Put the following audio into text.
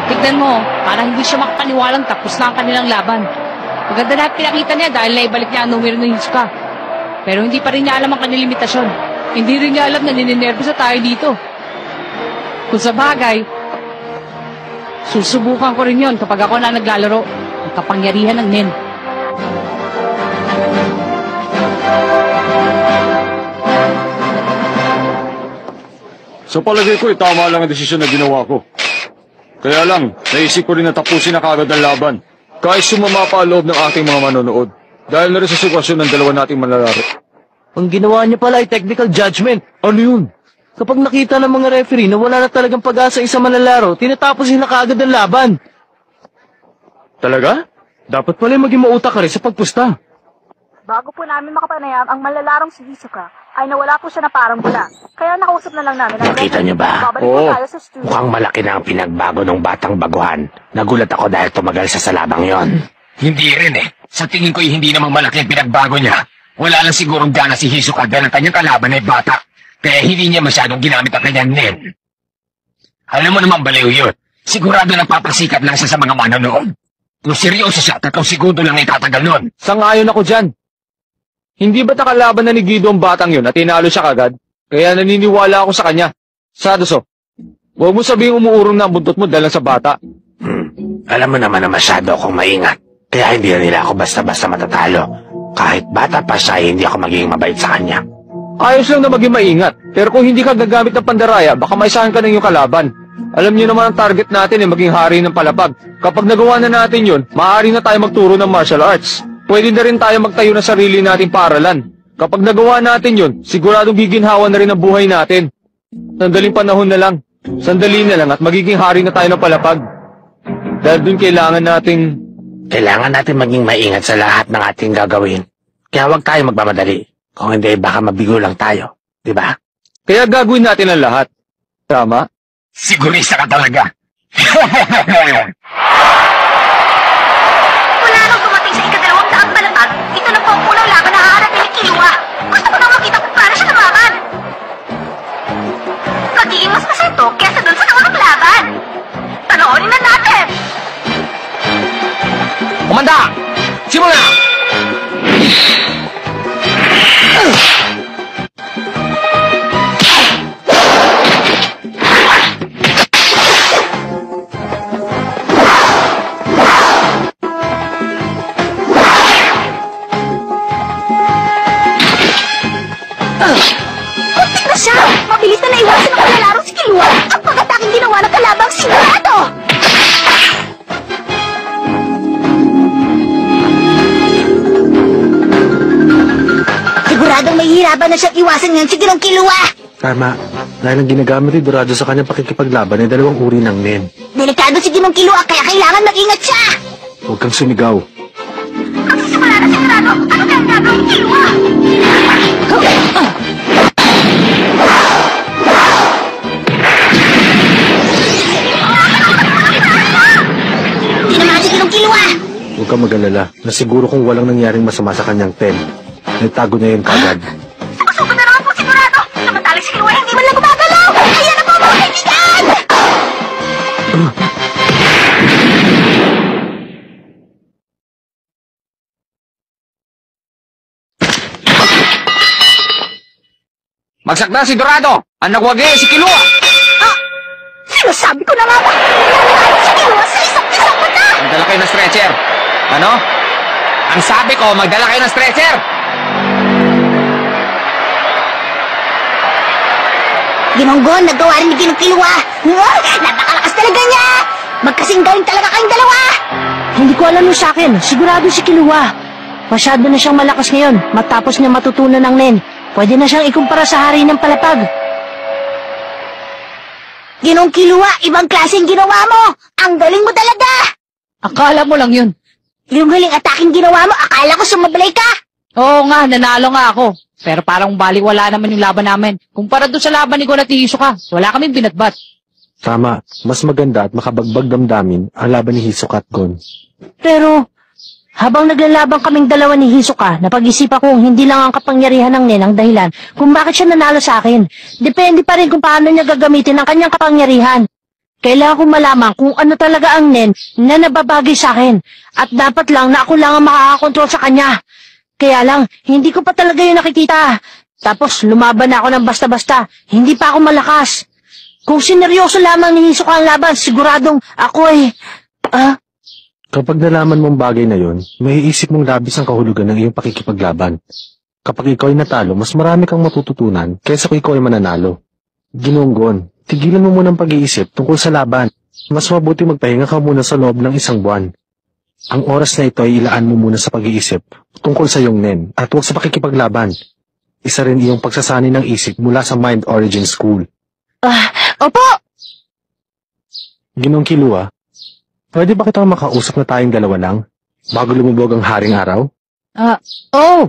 Tignan mo, parang hindi siya makapaniwalang tapos na ang kanilang laban. Maganda lahat pinakita niya dahil naibalik niya ang numero ng Hisoka. Pero hindi pa rin niya alam ang kanilang limitasyon. Hindi rin niya alam na nininervous na tayo dito. Kung sa bagay, susubukan ko rin yon kapag ako na naglalaro ang kapangyarihan ng Nen. Sa palagay ko, tama lang ang desisyon na ginawa ko. Kaya lang, naisip ko rin na tapusin na kagad ang laban. Kahit sumama pa ang loob ng ating mga manonood. Dahil na rin sa sitwasyon ng dalawa nating manlalaro. Ang ginawa niya pala ay technical judgment. Ano yun? Kapag nakita ng mga referee na wala na talagang pag-asa isang manlalaro, tinatapos nila kaagad ang laban. Talaga? Dapat pala maging mautak ka rin sa pagpusta. Bago po namin makapanayam, ang manlalarong si Hisoka ay nawala po siya na parang bula. Kaya nakausap na lang namin. Nakita niyo ba? Babalik po tayo sa studio. Mukhang malaki na ang pinagbago ng batang baguhan. Nagulat ako dahil tumagal sa salabang yon. Hindi rin eh. Sa tingin ko hindi namang malaki ang pinagbago niya. Wala lang sigurong gana si Hisoka dahil ang kanyang kalaban ay bata. Kaya hindi niya masyadong ginamit ang kanyang Nen. Alam mo naman baliw yun. Sigurado nagpapasikat lang siya sa mga manonood. Kung seryoso siya, 3 segundo lang itatagal nun. Sang-ayon ako dyan. Hindi ba nakalaban na ni Guido ang batang yun at tinalo siya kagad? Kaya naniniwala ako sa kanya. Sadoso, huwag mo sabihin umuurong na ang buntot mo dahil sa bata. Alam mo naman na masyado akong maingat. Kaya hindi nila ako basta-basta matatalo. Kahit bata pa siya, hindi ako magiging mabait sa kanya. Ayos lang na maging maingat. Pero kung hindi ka gagamit ng pandaraya, baka maisahan ka ng iyong kalaban. Alam niyo naman ang target natin ay maging hari ng palapag. Kapag nagawa na natin yun, maaari na tayo magturo ng martial arts. Pwede na rin tayo magtayo ng sarili nating paaralan. Kapag nagawa natin yun, siguradong giginhawa na rin ang buhay natin. Sandaling panahon na lang. Sandali na lang at magiging hari na tayo ng palapag. Dahil dun kailangan natin maging maingat sa lahat ng ating gagawin. Kaya huwag tayo magmamadali. Kung hindi, baka mabigo lang tayo. Diba? Kaya gagawin natin ang lahat. Tama? Sigurista ka talaga. Wala nang dumating sa ika-200 palapag. Ito na po ang unang laban na haharapin ni Killua. Gusto ko na makita kung paano siya namaman. Magiging mas masento kesa dun sa naunang laban. Panoorin na natin! Komanda! Simula! Kunting na siya! Mabilis na naiwasan ng manlalaro si Killua ang pag-ataking ginawa ng kalabang sigurado! Siguradong may hirapan na siyang iwasan ngayon si Ginong Killua! Tama. Dahil ang ginagamit ni Dorado sa kanyang pakikipaglaban ay 2 uri ng Nen. Delikado si Ginong Killua kaya kailangan mag-ingat siya! Huwag kang sumigaw. Magsisimula na sigurado! Ano kaya ang gagawin ni Killua? Tinamaan si Ginong Killua! Huwag kang mag-alala. Nasiguro kung walang nangyaring masama sa kanyang Ten. Nagtago niya yun kagad. Sumusugod na naman po sigurado! Samantalang si Killua hindi man lang gumagalaw! Ayan na po mga kaibigan! Magsakda si Dorado! Ang nagwagi si Killua! Ah! Sinasabi ko na nga ba? Nangyari si Killua sa isang mata! Magdala kayo ng stretcher. Ano? Ang sabi ko, magdala kayo ng stretcher! Ginonggon, nagawa rin ni Ginong Killua! Napakalakas talaga niya! Magkasing galing talaga kayong dalawa! Hindi ko alam yung sa akin. Sigurado si Killua. Masyado na siyang malakas ngayon. Matapos niya matutunan ng Nen. Pwede na siyang ikumpara sa hari ng palapag. Ginong Killua, ibang klaseng ginawa mo! Ang galing mo talaga! Akala mo lang yun. Yung huling ataking ginawa mo, akala ko sumablay ka! Oo nga, nanalo nga ako. Pero parang baliwala naman yung laban namin. Kumpara doon sa laban ni Gon at Hisoka, wala kaming binatbat. Tama. Mas maganda at makabagbag damdamin ang laban ni Hisoka at Gon. Pero, habang naglalabang kaming dalawa ni Hisoka, napag-isipan ko hindi lang ang kapangyarihan ng Nen ang dahilan kung bakit siya nanalo sa akin. Depende pa rin kung paano niya gagamitin ang kanyang kapangyarihan. Kailangan ko malaman kung ano talaga ang Nen na nababagay sa akin. At dapat lang na ako lang ang makakakontrol sa kanya. Kaya lang, hindi ko pa talaga yun nakikita. Tapos lumaban ako ng basta-basta. Hindi pa ako malakas. Kung sineryoso lamang ni Hisoka ang laban, siguradong ako Kapag nalaman mong bagay na yon, maiisip mong labis ang kahulugan ng iyong pakikipaglaban. Kapag ikaw ay natalo, mas marami kang matututunan kaysa kung ikaw ay mananalo. Ginunggon, tigilan mo muna ang pag-iisip tungkol sa laban. Mas mabuti magpahinga ka muna sa loob ng 1 buwan. Ang oras na ito ay ilaan mo muna sa pag-iisip tungkol sa iyong Nen at huwag sa pakikipaglaban. Isa rin iyong pagsasani ng isip mula sa Mind Origin School. Opo! Ginong Killua, pwede ba kitang makausap na tayong dalawa lang bago lumubog ang haring araw? Oh,